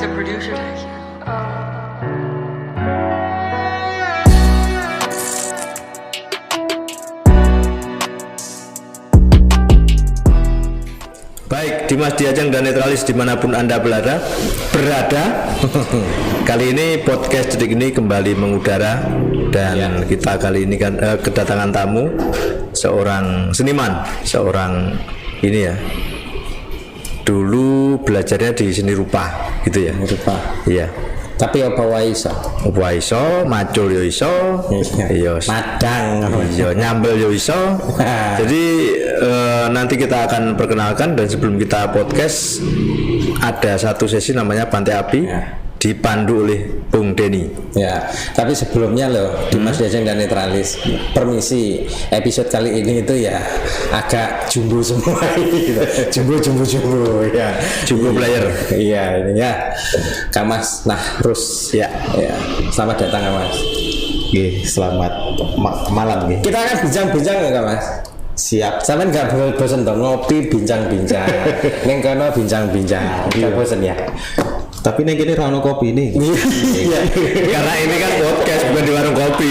Mr. Producer Tech. Baik, Dimas Diajeng dan Netralis dimanapun Anda berada. Kali ini podcast Detik Ini kembali mengudara. Dan kita kali ini kan kedatangan tamu, seorang seniman, seorang ini ya, dulu belajarnya di seni rupa gitu ya. Rupa. Iya. Tapi apa wae iso? Apa iso, macul yo iso, iya, madang, iya, nyambel yo iso. Jadi nanti kita akan perkenalkan, dan sebelum kita podcast ada satu sesi namanya Pantai Api dipandu oleh Bung Denny. Ya, tapi sebelumnya loh, Dimas Diajeng dan Netralis, permisi, episode kali ini itu ya agak jumbo semua gitu. Jumbo ya. Jumbo player. Iya, ini ya. Kak Mas, nah terus ya. Selamat datang Kak Mas. Selamat malam nih. Kita akan bincang-bincang ya Kak Mas. Siap. Sampean nggak bosan dong ngopi bincang-bincang. Neng kono bincang-bincang. Nggak bosan ya. Tapi nih gini rano kopi nih. Iya. Karena ini kan podcast bukan di warung kopi.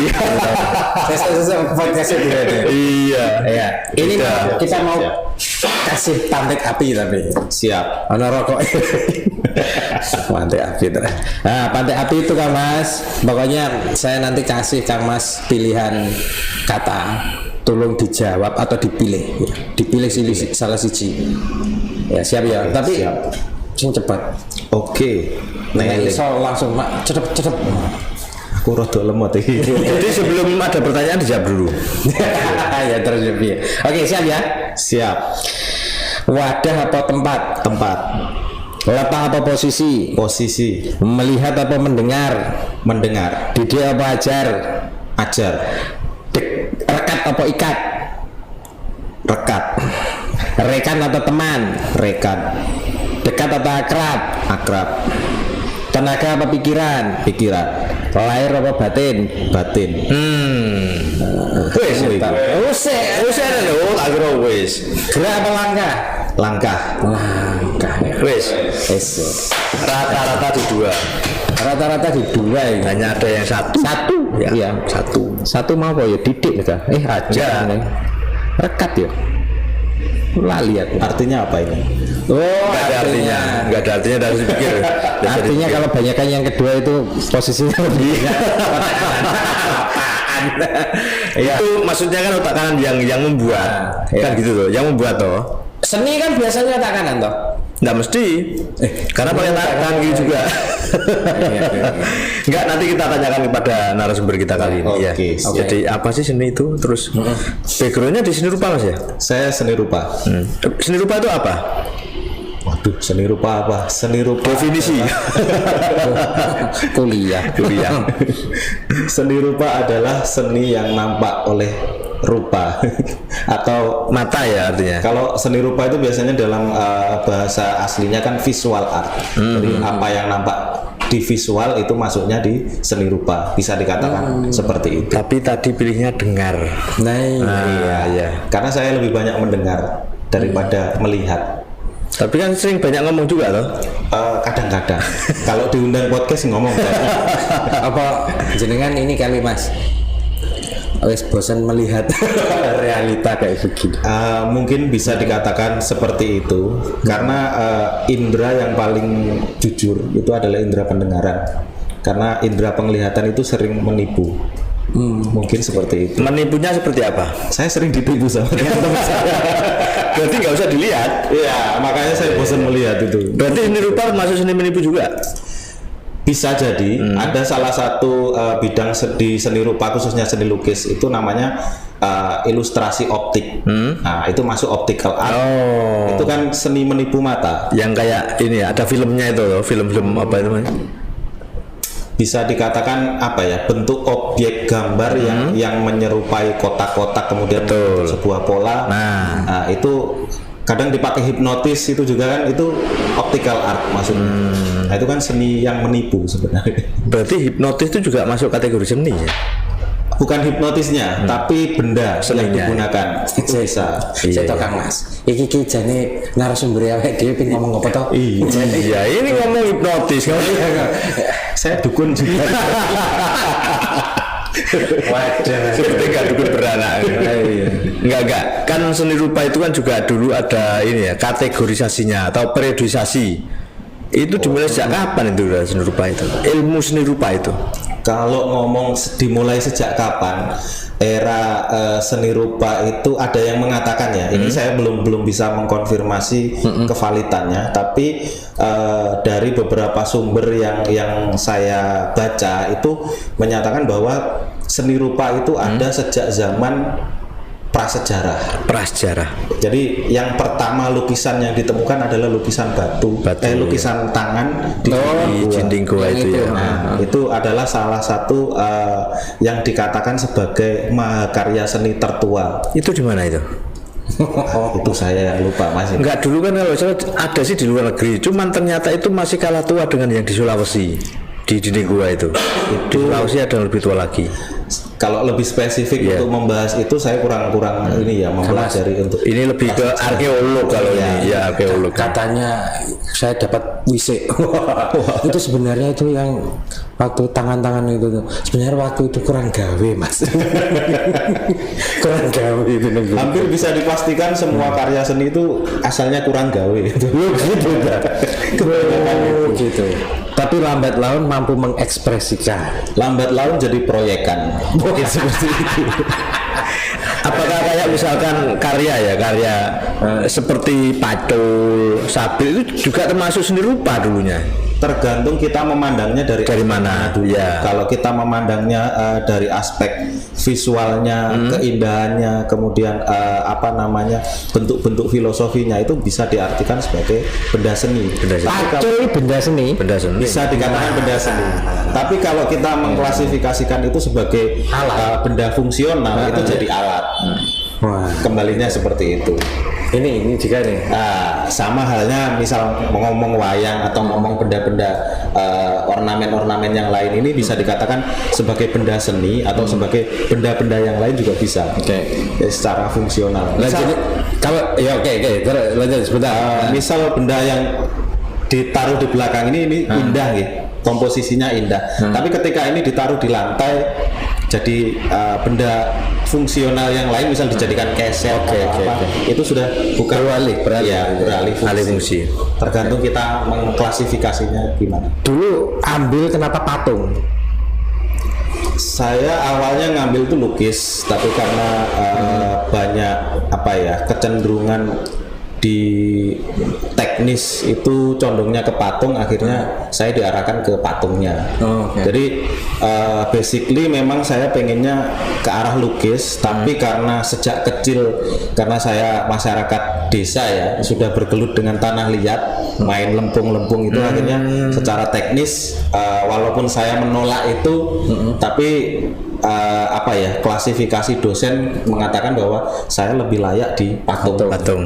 Saya podcastnya tidak ada. Iya. Iya. Ini kita mau kasih pantai api tapi. Siap. Ono rokok. Pantai api. Nah, pantai api itu Kang Mas. Pokoknya saya nanti kasih Kang Mas pilihan kata. Tolong dijawab atau dipilih. Ya. Dipilih salah siji. Ya siap ya. Tapi sing cepat. Oke. Nah, iso langsung cepet. Aku rada lemot iki. Jadi sebelum ada pertanyaan dijawab dulu. Ya terus ya. Oke, siap ya. Siap. Wadah apa tempat? Tempat. Letak apa posisi? Posisi. Melihat apa mendengar? Mendengar. Didik apa ajar? Ajar. Rekat apa ikat? Rekat. Rekan atau teman? Rekan. Dekat atau akrab? Akrab. Tenaga apa pikiran? Pikiran. Lahir apa batin? Batin. Wis iki. Usah lho, agro wis. gerak apa langkah? Langkah. Langkah ya. Wis. Rata-rata di dua. Rata-rata di dua ya. Hanya ada yang satu. Satu? Ya, Iya. Satu mau apa ya? Didik ya? Aja. Rekat ya? Lali aku. Artinya apa ini? Oh, Nggak ada artinya. Nggak ada artinya, harus dipikir. Artinya kalau banyakkan yang kedua itu posisinya lebih. Itu maksudnya kan otak kanan yang membuat. Kan gitu loh, yang membuat toh. Seni kan biasanya otak kanan toh. Nggak mesti, karena pakai tangan kiri juga. Enggak, nanti kita tanyakan kepada narasumber kita kali ini. Ya. Oke. Jadi apa sih seni itu? Terus backgroundnya di seni rupa Mas ya? Saya seni rupa. Seni rupa itu apa? Waduh, seni rupa apa? Seni rupa. Definisi. Kuliah. Seni rupa adalah seni yang nampak oleh rupa atau Mata ya artinya. kalau seni rupa itu biasanya dalam bahasa aslinya kan visual art. Jadi apa yang nampak di visual itu masuknya di seni rupa, bisa dikatakan seperti itu. Tapi tadi pilihnya dengar. Iya. Karena saya lebih banyak mendengar daripada melihat. Tapi kan sering banyak ngomong juga loh. Kadang-kadang kalau diundang podcast ngomong. Apa jenengan ini kali Mas? Wes bosan melihat realita kayak begini. Mungkin bisa dikatakan seperti itu karena indera yang paling jujur itu adalah indera pendengaran, karena indera penglihatan itu sering menipu. Mungkin seperti itu. Menipunya seperti apa? Saya sering ditipu sama teman-teman saya. Berarti nggak usah dilihat. Iya, makanya saya bosan melihat itu. Berarti seni rupa masuk seni menipu juga? Bisa jadi ada salah satu bidang di seni rupa, khususnya seni lukis itu namanya ilustrasi optik. Nah, itu masuk optical art. Itu kan seni menipu mata. Yang kayak ini ada filmnya itu loh, film-film apa itu namanya? Bisa dikatakan apa ya, bentuk objek gambar yang menyerupai kotak-kotak kemudian membentuk sebuah pola. Nah, itu kadang dipakai hipnotis, itu juga kan itu optical art maksudnya. Nah, itu kan seni yang menipu sebenarnya. Berarti hipnotis itu juga masuk kategori seni ya? bukan hipnotisnya, tapi benda yang digunakan. Itu bisa. Saya tahu Kang Mas. Iki jane narasumber awake dhewe ping ngomong apa to? Iya, ini ngomong hipnotis. Saya dukun juga. Waduh, seperti nggak dukun beranak. Enggak. Kan seni rupa itu kan juga dulu ada ini ya, kategorisasinya atau periodisasi. Itu dimulai sejak kapan itu seni rupa itu? Ilmu seni rupa itu? Kalau ngomong dimulai sejak kapan era seni rupa itu ada yang mengatakan ya. Ini saya belum bisa mengkonfirmasi kevalitannya, tapi dari beberapa sumber yang saya baca itu menyatakan bahwa seni rupa itu ada sejak zaman prasejarah. Jadi yang pertama lukisan yang ditemukan adalah lukisan batu, lukisan tangan di dinding gua itu ya. Nah, itu adalah salah satu yang dikatakan sebagai mahakarya seni tertua. Itu di mana itu? Itu saya lupa Mas. Enggak, dulu kan kalau ada sih di luar negeri, cuman ternyata itu masih kalah tua dengan yang di Sulawesi. Di dinding gua itu di Sulawesi ada yang lebih tua lagi. Kalau lebih spesifik untuk membahas itu saya kurang ini ya, mempelajari untuk ini lebih ke arkeolog kalau ini ya arkeolog. Katanya saya dapat wisik. Itu sebenarnya itu yang waktu tangan-tangan itu tuh. Sebenarnya waktu itu kurang gawe Mas. Kurang gawe itu. Hampir bisa dipastikan semua karya seni itu asalnya kurang gawe itu. Gitu. Tapi lambat laun mampu mengekspresikan. Lambat laun jadi proyekan. Mungkin seperti itu. Apakah kayak misalkan karya seperti patul, sabil itu juga termasuk seni rupa dulunya? Tergantung kita memandangnya dari mana dulu. Ya. Kalau kita memandangnya dari aspek visualnya, keindahannya, kemudian bentuk-bentuk filosofinya, itu bisa diartikan sebagai benda seni. Patul benda seni. Bisa dikatakan benda seni. Tapi kalau kita mengklasifikasikan itu sebagai benda fungsional, itu jadi alat. Kembalinya seperti itu. Ini juga nih. Sama halnya misal ngomong wayang atau ngomong benda-benda ornamen-ornamen yang lain, ini bisa dikatakan sebagai benda seni atau sebagai benda-benda yang lain juga bisa. Ya, secara fungsional. Lanjut sebentar. Misal benda yang ditaruh di belakang ini indah gitu. Komposisinya indah. Tapi ketika ini ditaruh di lantai, jadi benda fungsional yang lain, misal dijadikan keset itu sudah bukan beralih fungsi. Tergantung kita mengklasifikasinya gimana. Dulu ambil kenapa patung? Saya awalnya ngambil itu lukis, tapi karena banyak kecenderungan di teknis itu condongnya ke patung, akhirnya saya diarahkan ke patungnya. Jadi basically memang saya pengennya ke arah lukis, tapi karena sejak kecil, karena saya masyarakat desa ya, sudah bergelut dengan tanah liat, main lempung-lempung itu, akhirnya secara teknis walaupun saya menolak itu, tapi klasifikasi dosen mengatakan bahwa saya lebih layak di patung.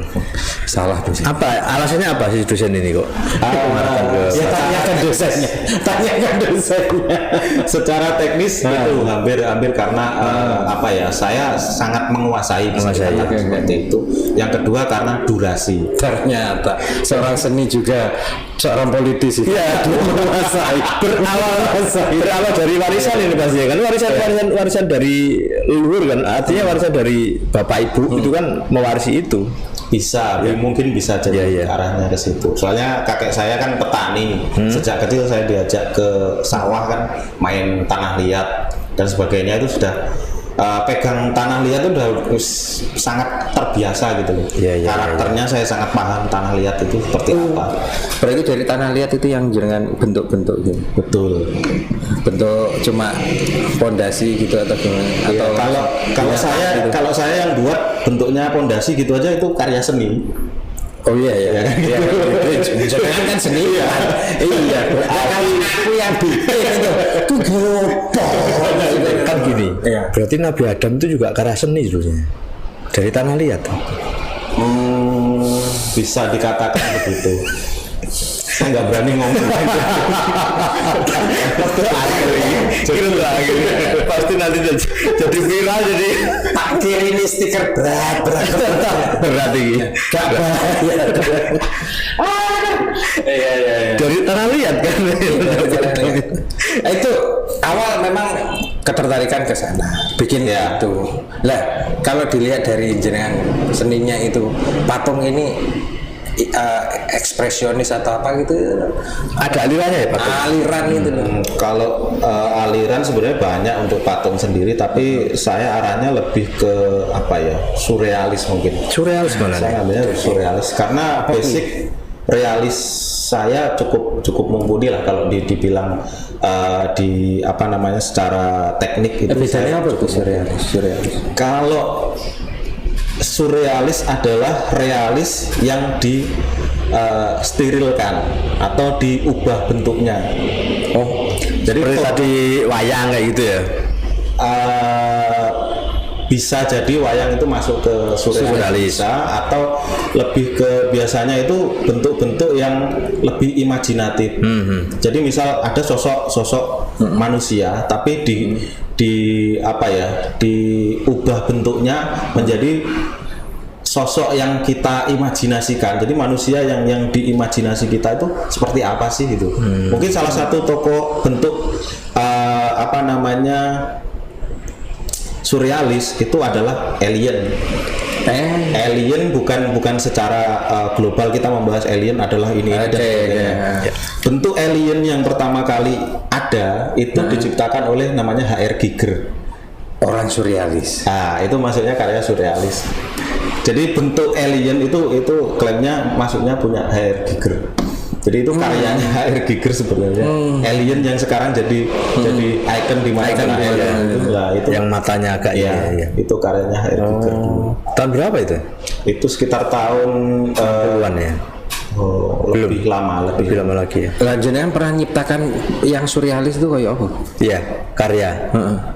Salah dosen. Alasannya apa sih dosen ini kok? Tanyakan dosennya. Secara teknis itu hampir karena saya sangat menguasai seperti itu. Yang kedua karena durasi. Ternyata seorang seni juga seorang politisi. Iya, berawal dari warisan ini pasti kan, warisan dari leluhur kan, artinya warisan dari bapak ibu itu kan mewarisi itu. Mungkin bisa jadi arahnya ke situ. Soalnya kakek saya kan petani, sejak kecil saya diajak ke sawah kan, main tanah liat dan sebagainya, itu sudah pegang tanah liat itu udah sangat terbiasa gitu loh. Karakternya saya sangat paham tanah liat itu seperti apa. Berarti dari tanah liat itu yang dengan bentuk-bentuk gitu. Betul. Bentuk cuma pondasi gitu atau gimana? Atau kalau saya yang buat bentuknya pondasi gitu aja, itu karya seni. Oh iya. Jangan kan seni ya. Iya. Aku yang bikin itu gopok. Kan gini. Berarti Nabi Adam itu juga karya seni dulunya. Dari tanah liat. Bisa dikatakan begitu. saya nggak berani ngomong. Pasti nanti jadi viral, jadi Tak kirimi stiker berat ini. gak bahaya. Iya. Dari tanah liat kan. Itu awal memang ketertarikan ke sana, bikin itu. Lah, kalau dilihat dari jenengan seninya itu, patung ini ekspresionis atau apa gitu, Ada alirannya ya Pak? aliran itu loh. Kalau aliran sebenarnya banyak untuk patung sendiri, tapi saya arahnya lebih ke apa ya, surrealis mungkin. Surrealis mana? Saya ngambilnya surrealis karena basic realis saya cukup mumpuni lah kalau dibilang di apa namanya secara teknik itu. Bedanya apa itu surrealis? Kalau surrealis adalah realis yang di sterilkan atau diubah bentuknya. Oh, Jadi seperti tadi wayang kayak gitu ya? Bisa jadi wayang itu masuk ke surrealis bisa, atau lebih ke biasanya itu bentuk-bentuk yang lebih imajinatif. Jadi misal ada sosok manusia tapi di apa ya, diubah bentuknya menjadi sosok yang kita imajinasikan. Jadi manusia yang diimajinasi kita itu seperti apa sih gitu. Mungkin salah satu tokoh bentuk apa namanya surrealis itu adalah alien. Alien bukan secara global kita membahas alien adalah ini dan sebagainya. Bentuk alien yang pertama kali ada itu diciptakan oleh namanya H.R. Giger. Orang surrealis. Itu maksudnya karya surrealis. Jadi bentuk alien itu klaimnya maksudnya punya H.R. Giger. Jadi itu karyanya H.R. Giger sebenarnya. Alien yang sekarang jadi ikon di mana-mana. Itu yang matanya agak itu karyanya H.R. Giger dulu. Tahun berapa itu? Itu sekitar tahun Puluhan ya? lebih lama lagi ya. Jenengan pernah nyiptakan yang surrealis itu kayak apa? Iya, karya.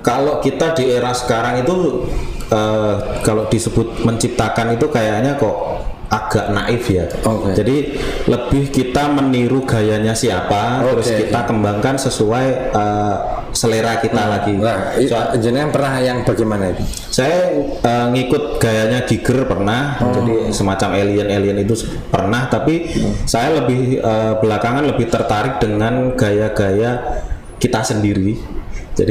Kalau kita di era sekarang itu kalau disebut menciptakan itu kayaknya kok agak naif ya. Jadi lebih kita meniru gayanya siapa, terus kita kembangkan sesuai selera kita lagi. Nah, jenengan pernah yang bagaimana itu? Saya ngikut gayanya Giger pernah, jadi semacam alien itu pernah, tapi saya lebih belakangan lebih tertarik dengan gaya-gaya kita sendiri. Jadi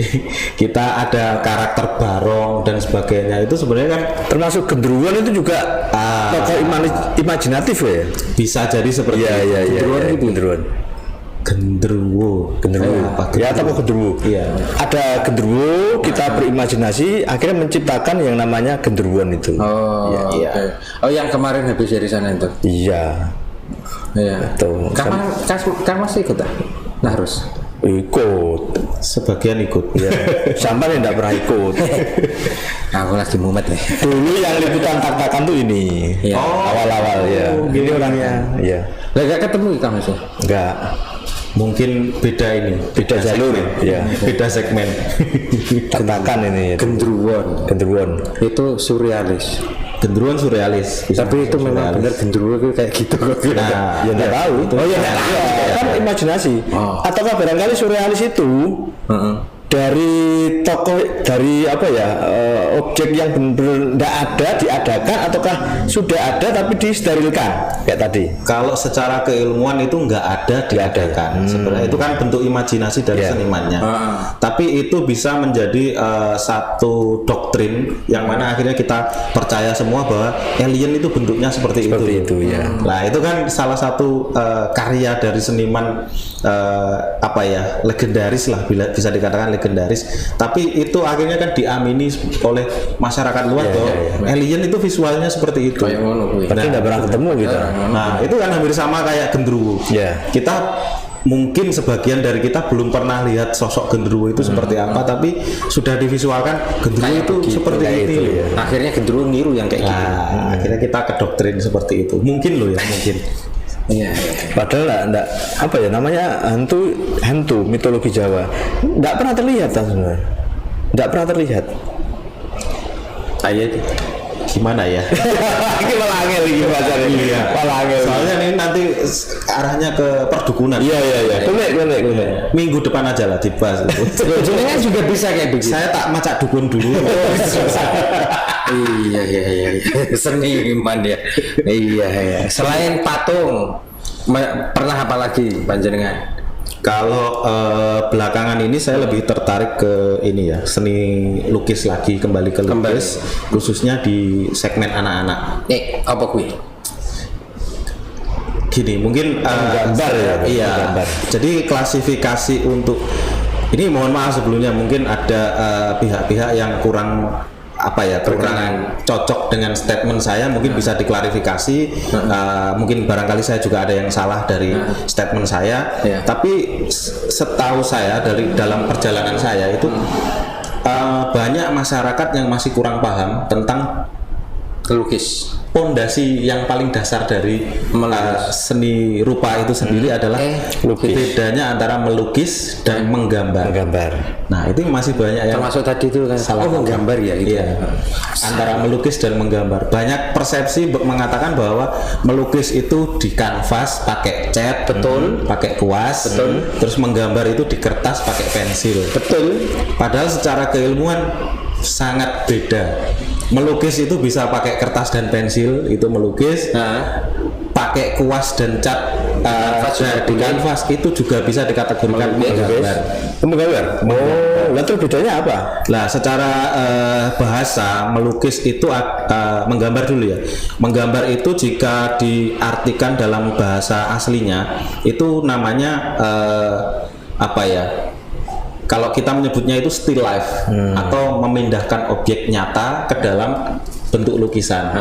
kita ada karakter barong dan sebagainya, itu sebenarnya kan termasuk genderuwo itu juga tokoh imajinatif ya. Bisa jadi seperti genderuwo. Ya, tokoh genderuwo. Iya. Ada genderuwo, kita berimajinasi akhirnya menciptakan yang namanya genderuwon itu. Iya. Oh, yang kemarin habis dari sana itu. Iya. Betul. Kang Mas ikut tak? Nah, harus ikut, sebagian ikut ya. Sampai yang tidak pernah ikut. Aku lagi mumet ya. Dulu yang liputan tak-takan tuh ini awal-awal ya. Ini orangnya ya. Gak ketemu Kang Mas? Enggak. Mungkin beda jalur ya. Beda segmen. Tak-takan ini genderuwon itu surrealis. Genderuwo surrealis. Tapi itu memang benar genderuwo itu kayak gitu kok. Nah, ya enggak tahu itu. Kan imajinasi. Ataukah barangkali surrealis itu dari tokoh, dari apa ya, objek yang benar-benar tidak ada diadakan, ataukah sudah ada tapi disterilkan kayak tadi? Kalau secara keilmuan itu nggak ada diadakan. Sebenarnya itu kan bentuk imajinasi dari senimannya. Tapi itu bisa menjadi satu doktrin yang mana akhirnya kita percaya semua bahwa alien itu bentuknya seperti itu ya. Nah, itu kan salah satu karya dari seniman apa ya, legendaris lah, bila bisa dikatakan legendaris. Tapi itu akhirnya kan diamini oleh masyarakat luas bahwa alien itu visualnya seperti itu. Tapi tidak pernah ketemu gitu. Nah, itu kan hampir sama kayak genderuwo. Kita mungkin sebagian dari kita belum pernah lihat sosok genderuwo itu seperti apa, tapi sudah divisualkan genderuwo itu seperti itu. Akhirnya genderuwo niru yang kayak gitu. Akhirnya kita kedoktrin seperti itu. Mungkin loh ya, mungkin. Iya. Padahal enggak apa ya namanya, hantu mitologi Jawa enggak pernah terlihat sebenarnya. Enggak pernah terlihat. gimana ya? Ini malah angel iki bacane. Iya. Malah angel. Soalnya ini nanti arahnya ke perdukunan. Iya. Konek. Minggu depan aja lah dibahas itu. Jenengan juga bisa kayak begitu. Saya tak macak dukun dulu. Iya. Seniman ya. Iya. Selain patung, pernah apa lagi panjenengan? Kalau belakangan ini saya lebih tertarik ke ini ya, seni lukis lagi, kembali ke lukis, khususnya di segmen anak-anak. Apa kuwi? Gini, mungkin gambar ya. Iya. Gambar. Jadi klasifikasi untuk ini, mohon maaf sebelumnya mungkin ada pihak-pihak yang kurang kurang cocok dengan statement saya, mungkin bisa diklarifikasi. Mungkin barangkali saya juga ada yang salah dari statement saya. Tapi setahu saya dari dalam perjalanan saya itu banyak masyarakat yang masih kurang paham tentang Lukis. pondasi yang paling dasar dari seni rupa itu sendiri adalah bedanya antara melukis dan menggambar. Nah, itu masih banyak yang termasuk tadi itu kan salah menggambar ya gitu. Iya. Antara melukis dan menggambar. Banyak persepsi mengatakan bahwa melukis itu di kanvas pakai cat, pakai kuas, terus menggambar itu di kertas pakai pensil. Padahal secara keilmuan sangat beda. Melukis itu bisa pakai kertas dan pensil, itu melukis. Pakai kuas dan cat di kanvas itu juga bisa dikategorikan menggambar. Lalu bedanya apa? Nah, secara bahasa melukis itu menggambar dulu ya. Menggambar itu jika diartikan dalam bahasa aslinya itu namanya kalau kita menyebutnya itu still life atau memindahkan objek nyata ke dalam bentuk lukisan.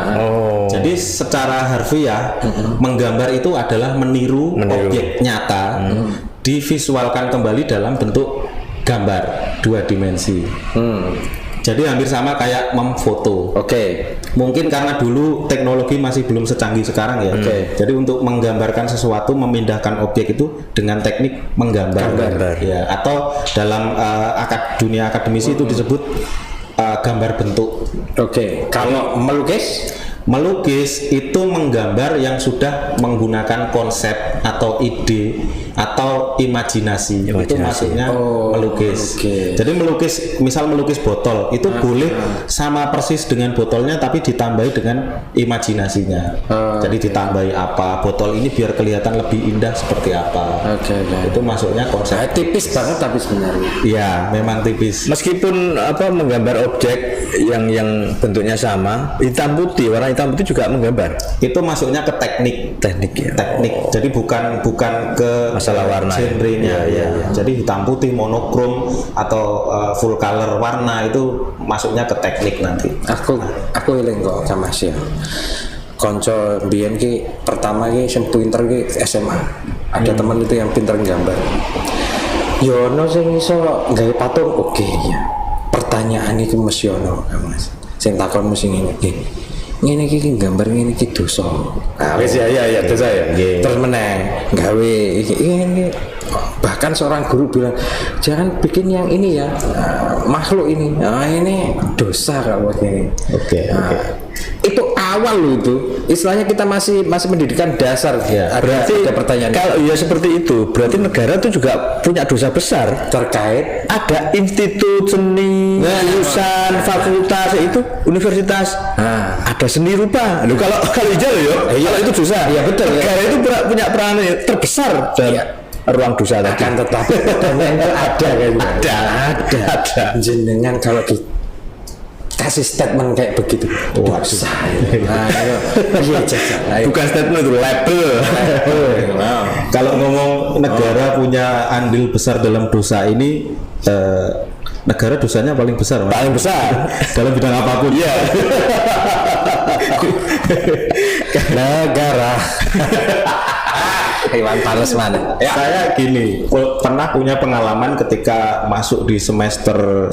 Jadi secara harfiah menggambar itu adalah meniru objek nyata divisualkan kembali dalam bentuk gambar 2 dimensi. Jadi hampir sama kayak memfoto. Mungkin karena dulu teknologi masih belum secanggih sekarang ya. Jadi untuk menggambarkan sesuatu, memindahkan objek itu dengan teknik menggambar. Ya, atau dalam dunia akademisi itu disebut gambar bentuk. Kalau Melukis itu menggambar yang sudah menggunakan konsep atau ide atau imajinasi. Itu maksudnya melukis. Jadi misal melukis botol itu boleh sama persis dengan botolnya tapi ditambahi dengan imajinasinya. Jadi ditambahi apa, botol ini biar kelihatan lebih indah seperti apa. Itu masuknya konsep. Tipis banget tapi sebenarnya. Iya, memang tipis. Meskipun menggambar objek yang bentuknya sama, hitam putih, warna hitam putih juga menggambar. Itu masuknya ke teknik ya. Jadi bukan ke masalah warna genrenya ya. Jadi hitam putih, monokrom atau full color warna itu masuknya ke teknik nanti. Aku eling kok sama Mas ya. Konco mbiyen ki pertama ki sing pinter ki SMA. Ada teman itu yang pinter nggambar. Yo ono sing iso gawe patung ya. Pertanyaan iki mesti ono, Mas. Sing takon mesti ngene iki. Ngene iki gambar ngene iki dosa. Wis ya dosa ya. Terus meneh gawe ini bahkan seorang guru bilang jangan bikin yang ini ya, makhluk ini. Ini dosa kalau ini. Itu awal loh itu. Istilahnya kita masih pendidikan dasar ya. Berarti ada pertanyaan. Kalau ya seperti itu, berarti negara itu juga punya dosa besar terkait ada institut seni, jurusan, fakultas itu, universitas. Ada seni rupa. Loh, kalau hijau ya, kalau itu dosa. Iya betul. Negara itu punya peran terbesar dalam ruang dosa tadi. Akan tetapi ada kan? Ada. Jenengan kalau kasih statement kayak begitu, dosa. Bukan statement itu, label. Kalau ngomong negara punya andil besar dalam dosa ini, negara dosanya paling besar. Paling besar dalam bidang apapun. Iya. Negara. Iwan Fals mana? Saya gini, pernah punya pengalaman ketika masuk di semester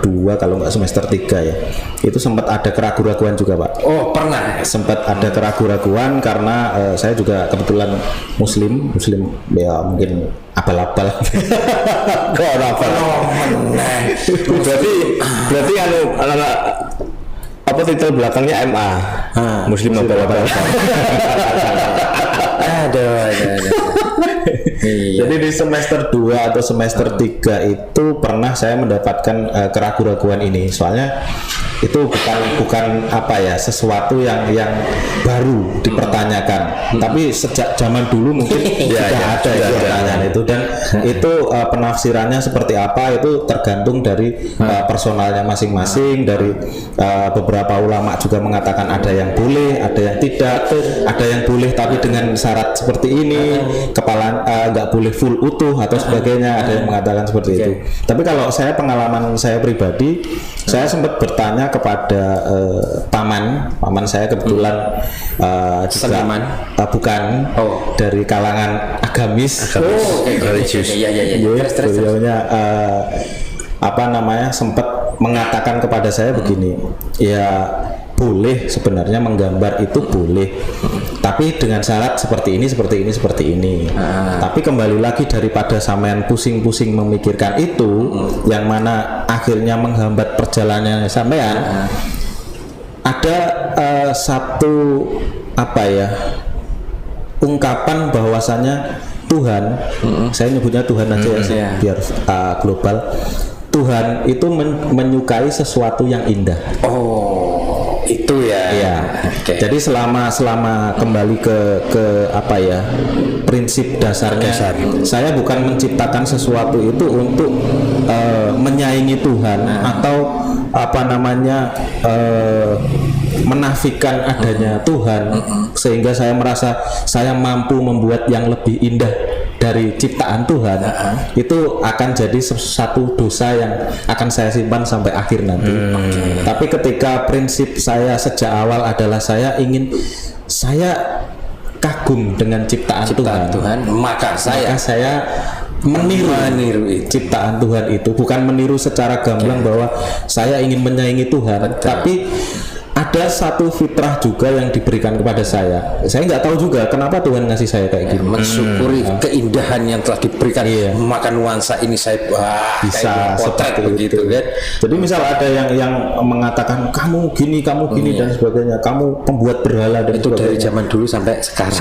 2 kalau nggak semester 3 ya. Itu sempat ada keraguan-raguan juga, Pak. Oh, pernah. Sempat ada keraguan-raguan karena saya juga kebetulan muslim ya, mungkin abal-abal. Kok abal? Berarti titel belakangnya MA. Muslim Mabal Abal. Aduh. Iya. Jadi di semester 2 atau semester 3 itu pernah saya mendapatkan keraguan-keraguan ini. Soalnya itu bukan apa ya, sesuatu yang baru dipertanyakan. Tapi sejak zaman dulu mungkin sudah ada pertanyaan itu, dan itu penafsirannya seperti apa itu tergantung dari personalnya masing-masing. Dari beberapa ulama juga mengatakan ada yang boleh, ada yang tidak, ada yang boleh tapi dengan syarat seperti ini, kepala nggak boleh full utuh atau sebagainya, ada yang mengatakan seperti itu. Tapi kalau saya, pengalaman saya pribadi, saya sempat bertanya kepada paman saya kebetulan juga bukan dari kalangan agamis, religius. Beliaunya sempat mengatakan kepada saya begini, ya boleh sebenarnya menggambar itu boleh, tapi dengan syarat seperti ini. Tapi kembali lagi, daripada sampean pusing-pusing memikirkan itu, yang mana akhirnya menghambat perjalanannya sampean, ada satu ungkapan bahwasanya Tuhan, saya nyebutnya Tuhan aja ya, biar global. Tuhan itu menyukai sesuatu yang indah. Itu ya. Iya. Okay. Jadi selama kembali ke prinsip dasarnya, saya bukan menciptakan sesuatu itu untuk menyaingi Tuhan atau menafikan adanya Tuhan, sehingga saya merasa saya mampu membuat yang lebih indah dari ciptaan Tuhan. Itu akan jadi satu dosa yang akan saya simpan sampai akhir nanti. Tapi ketika prinsip saya sejak awal adalah saya kagum dengan ciptaan Tuhan, maka saya meniru ciptaan Tuhan itu, bukan meniru secara gamblang bahwa saya ingin menyaingi Tuhan. Tapi ada satu fitrah juga yang diberikan kepada saya. Saya nggak tahu juga kenapa Tuhan ngasih saya kayak gini. Mensyukuri keindahan yang telah diberikan. Maka nuansa ini saya bisa potret begitu kan. Jadi misal ada yang mengatakan kamu gini dan sebagainya, kamu pembuat berhala dan itu sebagainya. dari zaman dulu sampai sekarang.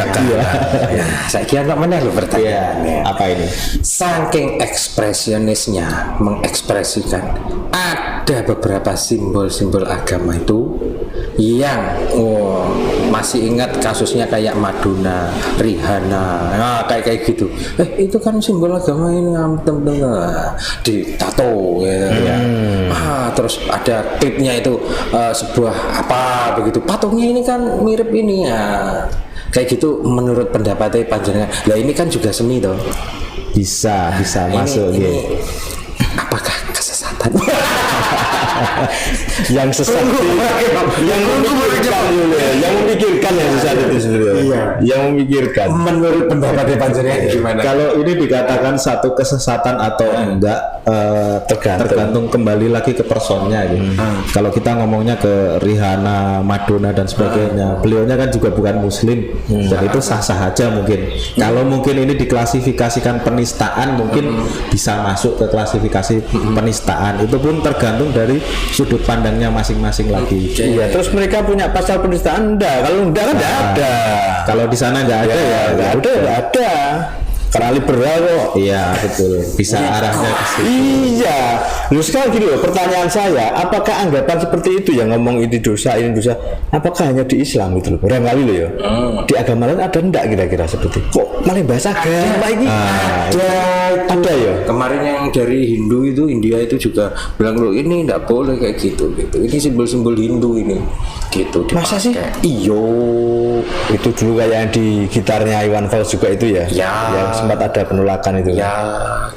Saya kira nggak mana lo pertanyaannya. Apa ini? Saking ekspresionisnya mengekspresikan, ada beberapa simbol-simbol agama itu yang masih ingat kasusnya kayak Madonna, Rihanna, kayak gitu. Itu kan simbol agama ini, di tato ya. Terus ada klipnya itu sebuah begitu, patungnya ini kan mirip ini ya. Kayak gitu menurut pendapatnya panjenengan. Lah ini kan juga seni toh. Bisa masuk ini apakah kesesatan? Yang sesat yang memikirkan yang sesat itu sebenarnya. Yang memikirkan. Menurut pendapat panjenengan gimana? Kalau ini dikatakan satu kesesatan atau enggak, tergantung kembali lagi ke personnya gitu. Kalau kita ngomongnya ke Rihanna, Madonna dan sebagainya, beliaunya kan juga bukan muslim, dan itu sah-sah aja mungkin. Kalau mungkin ini diklasifikasikan penistaan, mungkin bisa masuk ke klasifikasi penistaan. Itu pun tergantung dari sudut pandangnya masing-masing lagi. Iya, terus mereka punya pasal penistaan enggak? Kalau enggak kan enggak ada. Kalau di sana enggak ada enggak ada. Karena liberal kok. Iya, betul. Bisa arahnya ke situ. Iya. Lu sekarang gini loh, pertanyaan saya, apakah anggapan seperti itu yang ngomong ini dosa, apakah hanya di Islam gitu loh? Barangkali loh ya. Di agama lain ada enggak kira-kira seperti itu? Kok malah bahasa agama ini? Ada ya. Kemarin yang dari Hindu itu, India itu juga bilang loh ini enggak boleh kayak gitu. Ini simbol-simbol Hindu ini. Gitu. Masa sih? Iyo. Itu dulu kayak yang di gitarnya Iwan Fals juga itu ya. Yang sempat ada penolakan itu. Ya,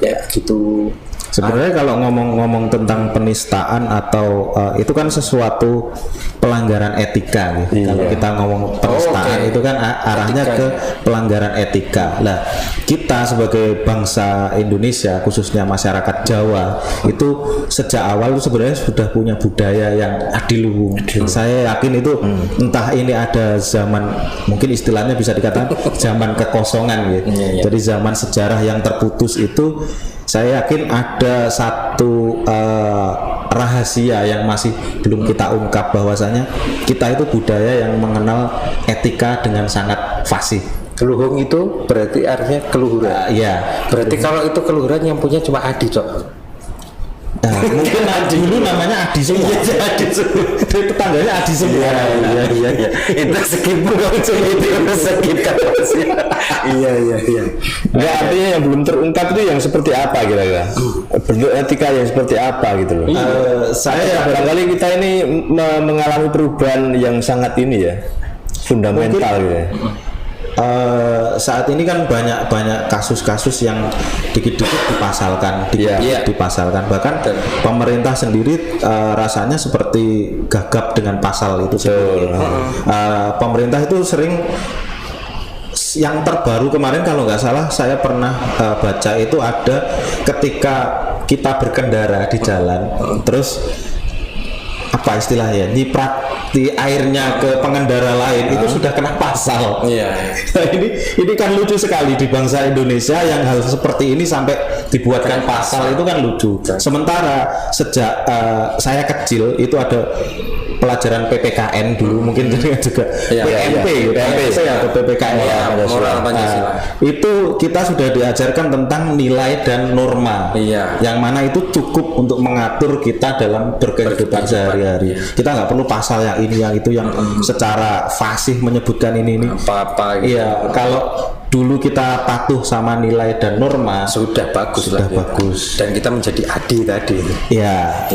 kayak gitu. Sebenarnya kalau ngomong tentang penistaan atau itu kan sesuatu pelanggaran etika gitu. Kalau kita ngomong penistaan itu kan arahnya etika, ke pelanggaran etika. Nah, kita sebagai bangsa Indonesia, khususnya masyarakat Jawa, itu sejak awal itu sebenarnya sudah punya budaya yang adiluhung. Saya yakin itu entah ini ada zaman, mungkin istilahnya bisa dikatakan zaman kekosongan gitu. Jadi zaman sejarah yang terputus itu saya yakin ada satu rahasia yang masih belum kita ungkap, bahwasanya kita itu budaya yang mengenal etika dengan sangat fasih. Keluhung itu berarti artinya keluhuran. Ya, Berarti kalau itu keluhuran yang punya cuma Adi, Cok. nah, mungkin dulu namanya Adi semua. Adi semua. Tetangganya Adi semua. Iya. Itu skip bukan itu skip kan. Iya. Enggak, artinya yang belum terungkap itu yang seperti apa kira-kira? Bentuk etika yang seperti apa gitu loh. Saya Barangkali kita ini mengalami perubahan yang sangat ini ya, fundamental gitu ya. Saat ini kan banyak kasus-kasus yang dikit-dikit dipasalkan, dipasalkan. Bahkan pemerintah sendiri rasanya seperti gagap dengan pasal itu. Pemerintah itu sering, yang terbaru kemarin kalau nggak salah saya pernah baca itu ada ketika kita berkendara di jalan, terus apa istilahnya, nyiprat di airnya ke pengendara lain, itu sudah kena pasal. Nah, ini kan lucu sekali di bangsa Indonesia yang hal seperti ini sampai dibuatkan pasal, itu kan lucu. Sementara sejak saya kecil itu ada pelajaran PPKN dulu, mungkin juga PMP atau PPKN moral Pancasila. Itu kita sudah diajarkan tentang nilai dan norma, yang mana itu cukup untuk mengatur kita dalam berkehidupan sehari-hari. Kita nggak perlu pasal yang ini yang itu yang secara fasih menyebutkan ini apa gitu. Iya, kalau dulu kita patuh sama nilai dan norma sudah bagus sudah lah, bagus. Dan kita menjadi Adi tadi. Iya.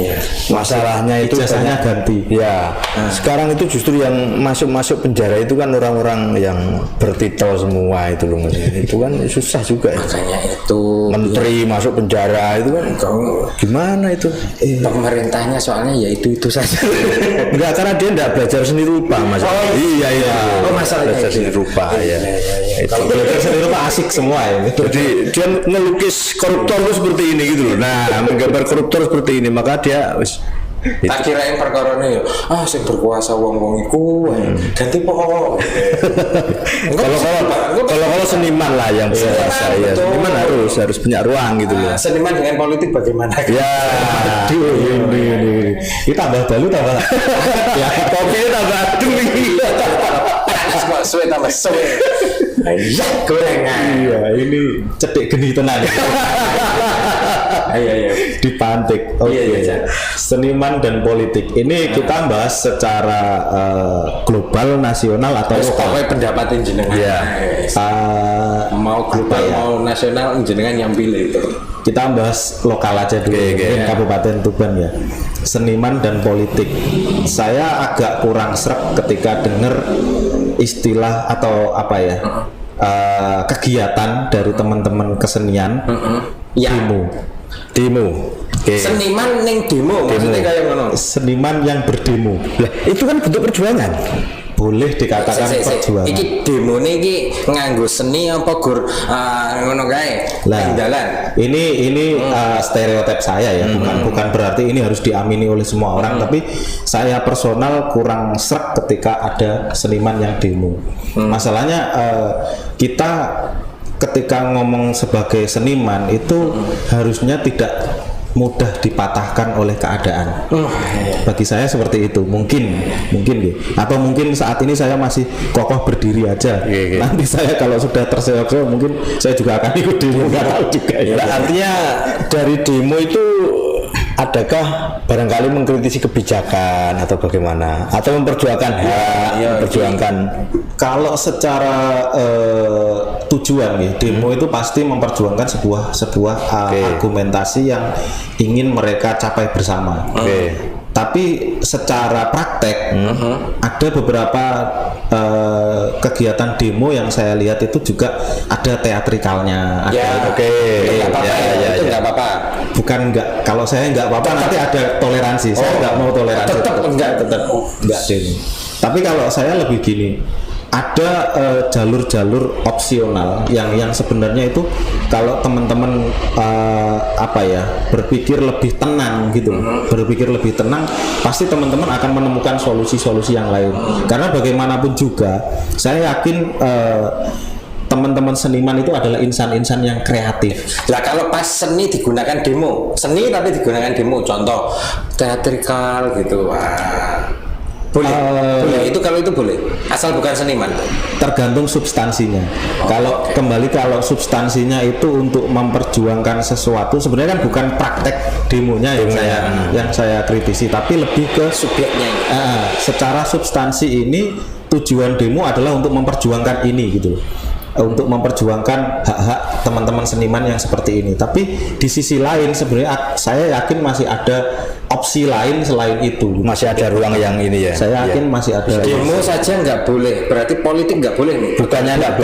Masalahnya itu ijazahnya ganti. Ya. Sekarang itu justru yang masuk penjara itu kan orang-orang yang bertitel semua itu loh, itu kan susah juga ya. Makanya itu menteri masuk penjara itu kan gimana itu? Pemerintahnya soalnya ya itu saja. Enggak, karena dia enggak belajar seni rupa, Mas. Iya. Oh, masalahnya belajar seni rupa ya. Kalau belajar seni rupa asik semua ya. Jadi dia ngelukis koruptor itu seperti ini gitu loh. Nah, menggambar koruptor seperti ini, maka dia tak kirain perkara ini sing berkuasa wong iku ganti pokok. Kalau seniman lah yang berkuasa ya. Seniman harus punya ruang gitu loh. Seniman dengan politik bagaimana? Ya. Ini tambah balu tambah. Ya, kopinya tambah adem iki. Suwe tambah suwe. Iya, gorengan. Iya, ini cedek geni tenan. Iya. Dipantik. Oke. Seniman dan politik. Ini kita bahas secara global, nasional atau lokal. Pendapat jenengan. Iya. Mau global mau nasional jenengan yang pilih itu. Kita bahas lokal aja dulu. Kabupaten Tuban ya. Seniman dan politik. Saya agak kurang sreg ketika dengar istilah atau apa ya, kegiatan dari teman-teman kesenian, demo. Seniman neng demo. Maksudnya kayak ngono. Seniman yang berdemo. Lah, itu kan bentuk perjuangan. Boleh dikatakan perjuangan. Iki demo niki nganggo seni apa gur ngono kae. Dalan. Ini stereotip saya ya, bukan berarti ini harus diamini oleh semua orang, tapi saya personal kurang sreg ketika ada seniman yang demo. Masalahnya kita ketika ngomong sebagai seniman itu harusnya tidak mudah dipatahkan oleh keadaan. Bagi saya seperti itu. Mungkin atau mungkin saat ini saya masih kokoh berdiri aja. Nanti saya kalau sudah terseok-seok mungkin saya juga akan ikut demo, nggak tahu juga ya. Artinya dari demo itu adakah barangkali mengkritisi kebijakan atau bagaimana, atau memperjuangkan memperjuangkan? Kalau secara tujuan nih, demo itu pasti memperjuangkan sebuah argumentasi yang ingin mereka capai bersama. Tapi secara praktek ada beberapa kegiatan demo yang saya lihat itu juga ada teatrikalnya. Itu nggak apa-apa. Bukan nggak, kalau saya nggak apa-apa nanti ada toleransi. Saya nggak mau toleransi. Tetap enggak demo. Tapi kalau saya lebih gini. Ada jalur-jalur opsional yang sebenarnya itu kalau teman-teman berpikir lebih tenang gitu, berpikir lebih tenang, pasti teman-teman akan menemukan solusi-solusi yang lain. Karena bagaimanapun juga, saya yakin teman-teman seniman itu adalah insan-insan yang kreatif. Lah kalau pas seni digunakan demo, seni tapi digunakan demo, contoh teatrikal gitu, wah, boleh, boleh. Itu kalau itu boleh, asal bukan seniman. Tergantung substansinya. Kalau substansinya itu untuk memperjuangkan sesuatu, sebenarnya kan bukan praktek demonya yang saya kritisi, tapi lebih ke Subjeknya. Secara substansi ini tujuan demo adalah untuk memperjuangkan ini gitu, untuk memperjuangkan hak-hak teman-teman seniman yang seperti ini. Tapi di sisi lain sebenarnya saya yakin masih ada opsi lain selain itu. Masih ada ruang yang ini ya. Saya yakin masih ada. Demo saja nggak boleh, berarti politik nggak boleh nih. Bukannya nggak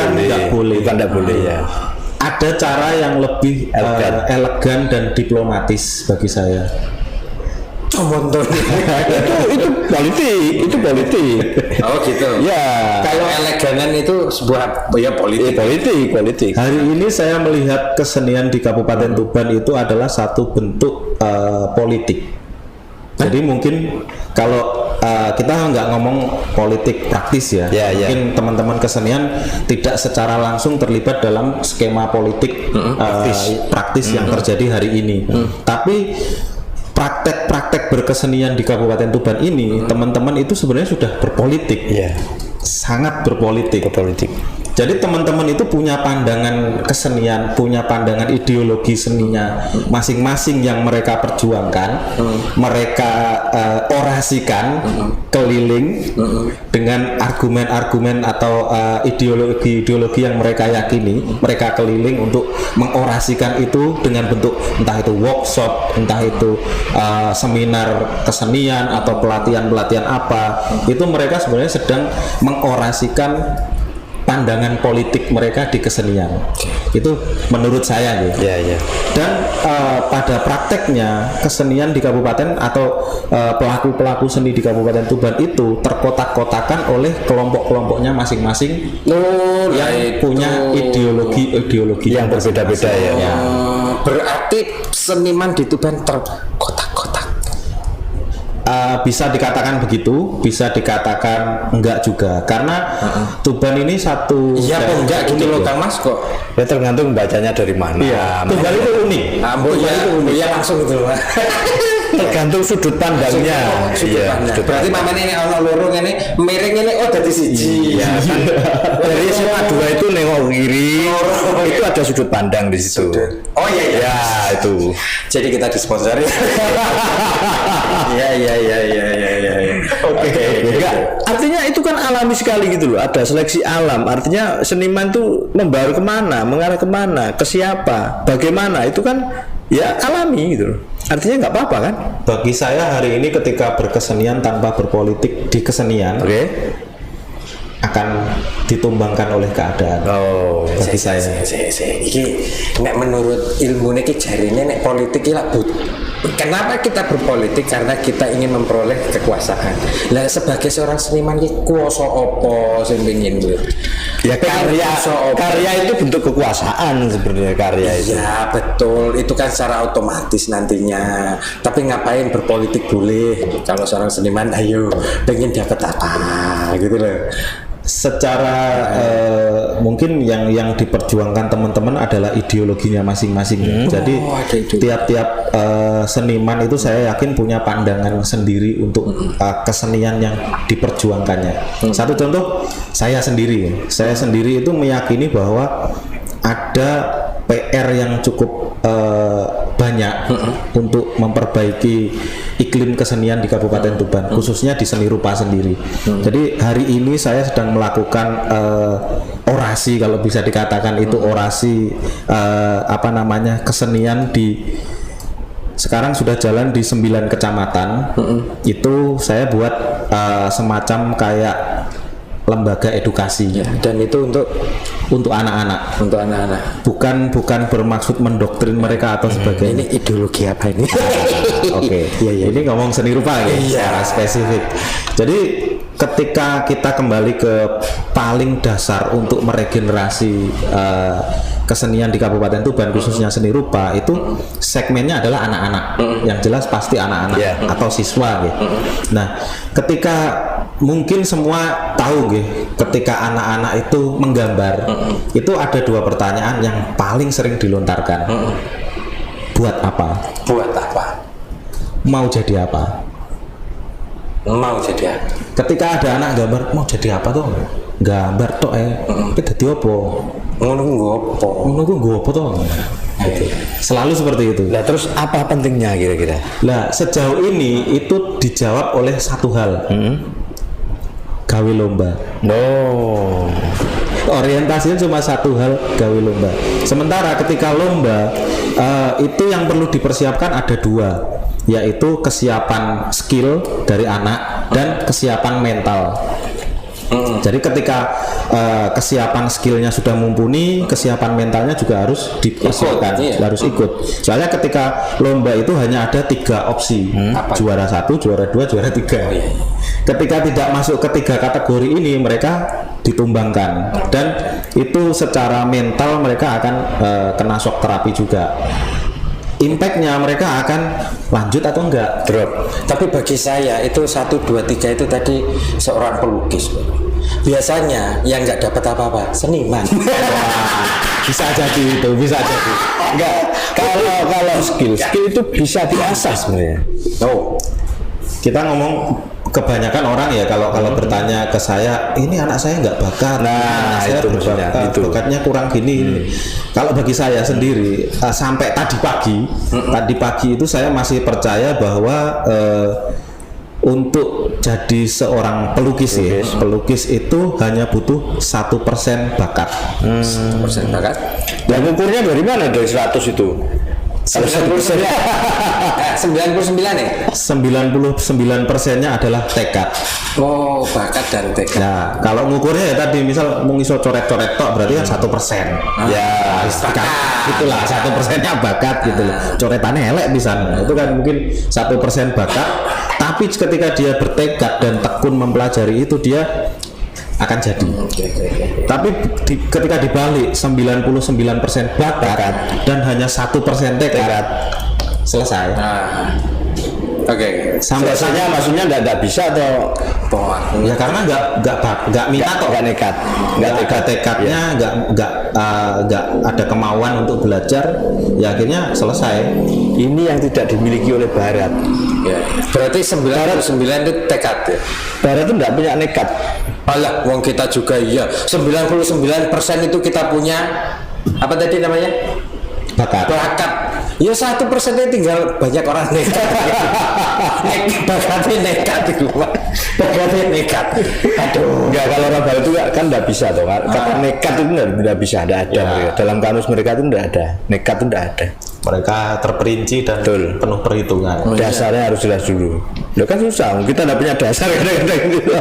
boleh. Bukan nggak boleh ya. Ada cara yang lebih elegan dan diplomatis bagi saya. itu politik. Oh gitu. Ya. Kalau eleganan itu sebuah politik. Hari ini saya melihat kesenian di Kabupaten Tuban itu adalah satu bentuk politik. Jadi mungkin kalau kita nggak ngomong politik praktis ya, mungkin teman-teman kesenian tidak secara langsung terlibat dalam skema politik praktis yang terjadi hari ini. Tapi praktek-praktek berkesenian di Kabupaten Tuban ini, teman-teman itu sebenarnya sudah berpolitik, sangat berpolitik. Jadi teman-teman itu punya pandangan kesenian, punya pandangan ideologi seninya masing-masing yang mereka perjuangkan, mereka orasikan keliling dengan argumen-argumen atau ideologi-ideologi yang mereka yakini, mereka keliling untuk mengorasikan itu dengan bentuk entah itu workshop, entah itu seminar kesenian atau pelatihan-pelatihan apa. Itu mereka sebenarnya sedang mengorasikan pandangan politik mereka di kesenian. Itu menurut saya gitu. Dan pada prakteknya kesenian di kabupaten atau pelaku-pelaku seni di Kabupaten Tuban itu terkotak-kotakan oleh kelompok-kelompoknya masing-masing yang punya ideologi yang berbeda-beda ya. Berarti seniman di Tuban terkotak-kotak. Bisa dikatakan begitu, bisa dikatakan enggak juga, karena Tuban ini satu enggak gitu loh Kang Mas kok. Ya tergantung bacanya dari mana. Tuban itu unik. Langsung gitu. Tergantung sudut pandangnya. Berarti mamane ini ono loro ngene, miring ini dadi siji. Dari SMA 2 itu nengok kiri, itu ada sudut pandang di situ. Oh iya. Ya itu. Jadi kita disponsori. Iya. Oke. Enggak, artinya itu kan alami sekali gitu loh. Ada seleksi alam. Artinya seniman tuh membaur kemana, mengarah kemana, ke siapa, bagaimana. Itu kan ya alami gitu loh. Artinya nggak apa-apa kan? Bagi saya hari ini ketika berkesenian tanpa berpolitik di kesenian, akan ditumbangkan oleh keadaan. Bagi saya. Iki nek menurut ilmu niki jarine nek politik iki lak kenapa kita berpolitik? Karena kita ingin memperoleh kekuasaan. Lah sebagai seorang seniman iki kuwasa apa sing pengin kuwi? Ya karya itu bentuk kekuasaan sebenarnya karya itu. Ya betul, itu kan secara otomatis nantinya. Tapi ngapain berpolitik boleh? Kalau seorang seniman ayo pengen dapat apa gitu loh. Secara mungkin yang diperjuangkan teman-teman adalah ideologinya masing-masing. Jadi tiap-tiap seniman itu saya yakin punya pandangan sendiri untuk kesenian yang diperjuangkannya. Satu contoh saya sendiri itu meyakini bahwa ada PR yang cukup banyak untuk memperbaiki iklim kesenian di Kabupaten Tuban, khususnya di seni rupa sendiri. Jadi hari ini saya sedang melakukan orasi, kalau bisa dikatakan itu orasi kesenian di sekarang sudah jalan di 9 kecamatan. Itu saya buat semacam kayak lembaga edukasi, dan itu untuk anak-anak. Bukan bermaksud mendoktrin mereka atau sebagainya. Ini ideologi apa ini? Ini ngomong seni rupa secara spesifik. Jadi ketika kita kembali ke paling dasar untuk meregenerasi kesenian di Kabupaten Tuban, khususnya seni rupa, itu segmennya adalah anak-anak. Yang jelas pasti anak-anak atau siswa gitu. Nah, ketika mungkin semua tahu nggih, ketika anak-anak itu menggambar, itu ada dua pertanyaan yang paling sering dilontarkan. Buat apa? Buat apa? Mau jadi apa? Mau jadi apa? Ketika ada anak gambar, mau jadi apa tuh? Gambar tok tapi dadi apa? Ngono ngopo? Ngono ku nggo apa toh? Gitu. Selalu seperti itu. Nah terus apa pentingnya kira-kira? Nah, sejauh ini itu dijawab oleh satu hal. Gawe lomba. Oh. Orientasinya cuma satu hal, gawe lomba. Sementara ketika lomba itu yang perlu dipersiapkan ada dua, yaitu kesiapan skill dari anak dan kesiapan mental. Jadi ketika kesiapan skillnya sudah mumpuni, kesiapan mentalnya juga harus dipersiapkan, harus ikut. Soalnya ketika lomba itu hanya ada 3 opsi, juara 1, juara 2, juara 3. Ketika tidak masuk ke 3 kategori ini, mereka ditumbangkan, dan itu secara mental mereka akan kena shock terapi juga. Impactnya mereka akan lanjut atau enggak, drop. Tapi bagi saya itu 1, 2, 3 itu tadi seorang pelukis. Biasanya yang nggak dapat apa-apa seniman. Bisa jadi itu, bisa jadi. Enggak, kalau skill itu bisa diasah sebenarnya. Oh, kita ngomong kebanyakan orang ya kalau bertanya ke saya, ini anak saya nggak bakat, nah saya itu maksudnya, itu bakatnya kurang gini. Kalau bagi saya sendiri sampai tadi pagi itu saya masih percaya bahwa untuk jadi seorang pelukis itu hanya butuh 1% bakat. 1% bakat. Dan ukurnya dari mana? Dari 100 itu? 99 ya? 99%-nya adalah tekad. Oh, bakat dan tekad. Nah, kalau ngukurnya ya tadi misal mau iso coret-coret tok berarti kan 1%. Ya, itulah 1%-nya bakat gitu loh. Coretannya elek pisan. Itu kan mungkin 1% bakat, tapi ketika dia bertekad dan tekun mempelajari itu dia akan jadi. Tapi ketika dibalik 99% bakat dan hanya 1% tekad, selesai. Biasanya maksudnya nggak bisa atau ya karena nggak minat atau nggak nekat, tekadnya nggak ada kemauan untuk belajar, ya akhirnya selesai. Ini yang tidak dimiliki oleh Barat. Ya. Berarti 99 itu tekad ya. Barat itu nggak punya nekat. Alah, wong kita juga iya. 99% itu kita punya apa tadi namanya? Bakat. Ya 1% tinggal banyak orang nekat. Bakatnya nekat itu. Bakatnya nekat. Aduh. Enggak, kalau orang Barat itu kan nggak bisa toh. Kata nekat itu nggak bisa, nggak ada. Ya. Dalam kamus mereka itu nggak ada. Nekat itu nggak ada. Mereka terperinci dan penuh perhitungan. Dasarnya harus jelas dulu. Ya kan susah, kita nggak punya dasar kadang-kadang gitu.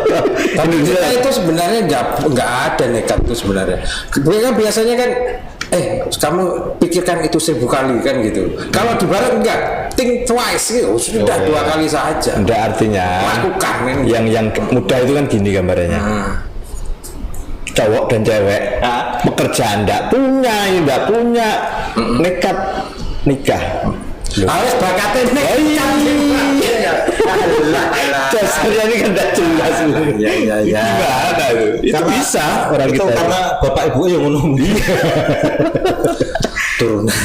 Tapi kita itu sebenarnya nggak ada nekat itu sebenarnya. Mereka biasanya kan kamu pikirkan itu 1000 kali kan gitu. Kalau di Barat enggak, think twice gitu, sudah 2 kali saja. Enggak, artinya lakukan kan. Yang mudah itu kan gini gambarnya. Cowok dan cewek pekerjaan enggak punya nekat nikah. Harus bakatnya nekat. Dasarnya ini kan tidak jelas. Ya. Gimana itu? Itu bisa orang itu kita. Karena bapak ibu yang ngomong turunan.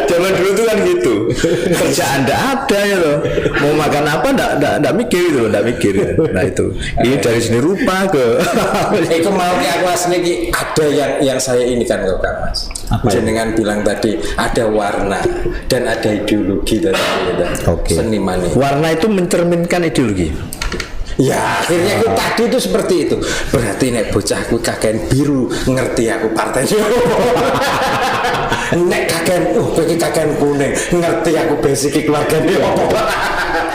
Zaman dulu tuh kan gitu. Kerjaan enggak ada ya loh. Mau makan apa enggak mikir gitu loh, enggak mikir. Nah itu. Ini dari sini rupa ke itu mau aku asli ada yang saya ini kan kok Mas. Jenengan bilang tadi ada warna dan ada ideologi dan seniman ini. Warna itu mencerminkan ideologi. Ya akhirnya aku tadi itu seperti itu. Berarti nek bocahku kakean biru ngerti aku partainya. Nek kakean kakean kuning ngerti aku basic keluarganya.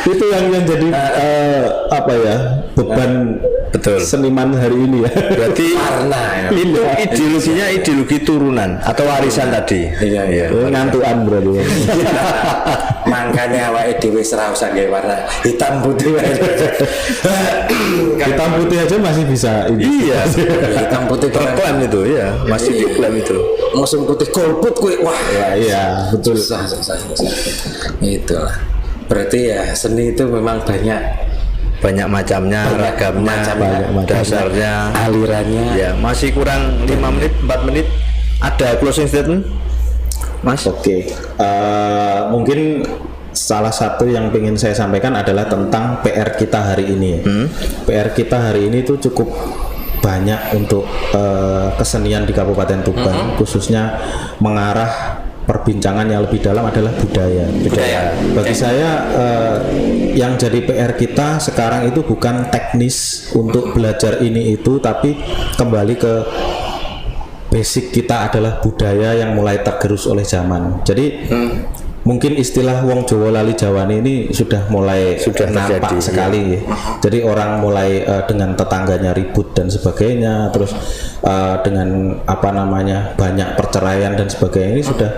Itu yang jadi beban seniman hari ini ya. Berarti warna itu ideologinya ideologi turunan atau warisan tadi. Iya. Ngantuan berarti. Makanya awake dhewe ora usah gawe warna hitam putih. Hitam putih aja masih bisa ini. Iya. Hitam putih klaim itu ya, masih diklaim itu. Musim putih golput kuwi wah. Iya, betul. Susah. Itulah. Berarti ya seni itu memang banyak banyak macamnya, ragamnya, dasarnya, alirannya. ya masih kurang 5 menit, 4 menit. Ada closing statement, Mas? Oke, mungkin salah satu yang ingin saya sampaikan adalah tentang PR kita hari ini. PR kita hari ini itu cukup banyak untuk kesenian di Kabupaten Tuban, khususnya mengarah perbincangan yang lebih dalam adalah budaya. Bagi saya yang jadi PR kita sekarang itu bukan teknis untuk belajar ini itu, tapi kembali ke basic kita adalah budaya yang mulai tergerus oleh zaman. Jadi mungkin istilah wong Jawa lali Jawane ini sudah mulai nampak terjadi, sekali ya. Jadi orang mulai dengan tetangganya ribut dan sebagainya, terus dengan banyak perceraian dan sebagainya, ini sudah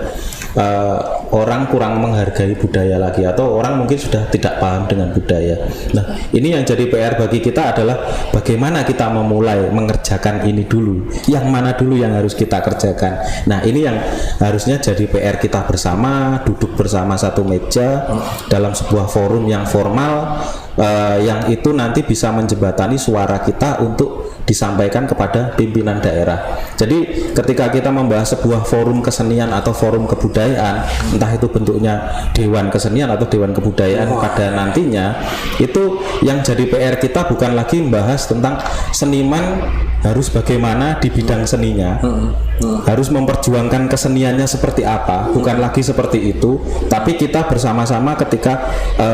orang kurang menghargai budaya lagi, atau orang mungkin sudah tidak paham dengan budaya. Nah, ini yang jadi PR bagi kita adalah bagaimana kita memulai mengerjakan ini dulu. Yang mana dulu yang harus kita kerjakan. Nah, ini yang harusnya jadi PR kita bersama, duduk bersama satu meja dalam sebuah forum yang formal, yang itu nanti bisa menjembatani suara kita untuk disampaikan kepada pimpinan daerah. Jadi ketika kita membahas sebuah forum kesenian atau forum kebudayaan, entah itu bentuknya dewan kesenian atau dewan kebudayaan pada nantinya, itu yang jadi PR kita bukan lagi membahas tentang seniman harus bagaimana di bidang seninya, harus memperjuangkan keseniannya seperti apa, bukan lagi seperti itu, tapi kita bersama-sama ketika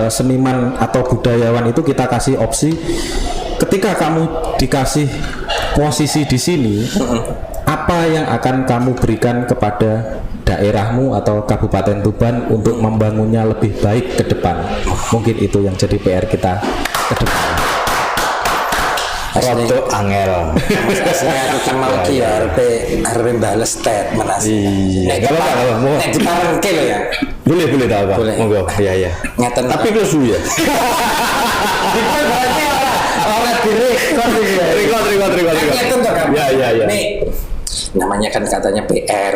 seniman atau budayawan itu kita kasih opsi. Ketika kamu dikasih posisi di sini, apa yang akan kamu berikan kepada daerahmu atau Kabupaten Tuban untuk membangunnya lebih baik ke depan? Mungkin itu yang jadi PR kita ke depan. Roto angel. Aslinya aku kan mau ki arep bales statement asli. Iya, kalau mau diparengke lho ya. boleh tahu Pak. Boleh. Monggo. Iya. Ngeten. Tapi kesu ya. Itu berarti orang direkod. Ngeten toh kan. Iya. Nih, namanya kan katanya PR.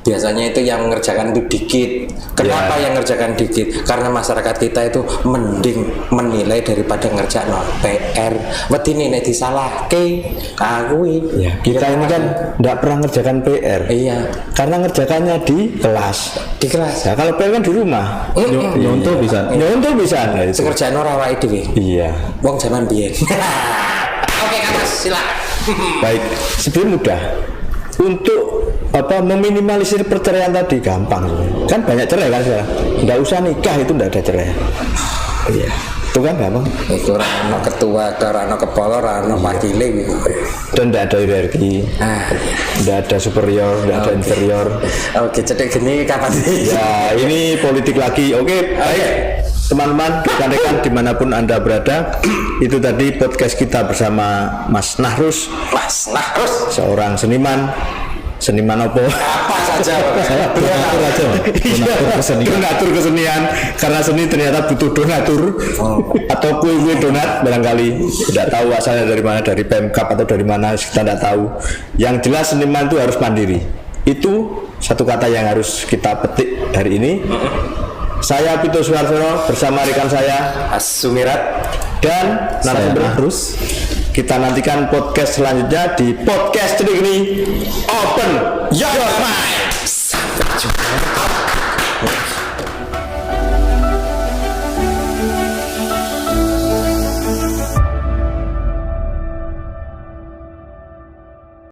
Biasanya itu yang mengerjakan itu dikit. Kenapa yang mengerjakan dikit? Karena masyarakat kita itu mending menilai daripada ngerjakan PR. Wedine nek disalahke akui. Ya, kita ini kan tidak pernah ngerjakan PR. Iya. Karena ngerjakannya di kelas. Di kelas. Ya, kalau PR kan di rumah. Nyontoh bisa. Nyontoh bisa. Nah, itu. Sekerjaan ora awake dhewe. Iya. Wong zaman biyen. Oke, Kak Mas, silakan. Baik, sebelum mudah untuk meminimalisir perceraian tadi gampang. Kan banyak cerai kan sekarang. Nggak usah nikah itu nggak ada cerai. Iya. Itu kan gampang. Itu rano ketua, rano kepala, rano wakile gitu. Dan tidak ada hierarki. Tidak ada superior, tidak ada inferior. Oke, jadi gini kapan sih? Ya, ini politik lagi. Oke, baik. Teman-teman, rekan-rekan dimanapun Anda berada, itu tadi podcast kita bersama Mas Nahrus. Seorang seniman apa? Apa saja. Saya donatur aja, donatur kesenian. Karena seni ternyata butuh donatur atau kue donat barangkali. Tidak tahu asalnya dari mana, dari Pemkab atau dari mana, kita tidak tahu. Yang jelas seniman itu harus mandiri. Itu satu kata yang harus kita petik hari ini. Saya Pito Suharsono bersama rekan saya Sumirat dan narasumber Nahrus. Kita nantikan podcast selanjutnya di podcast Cedik ini Open Your Mind.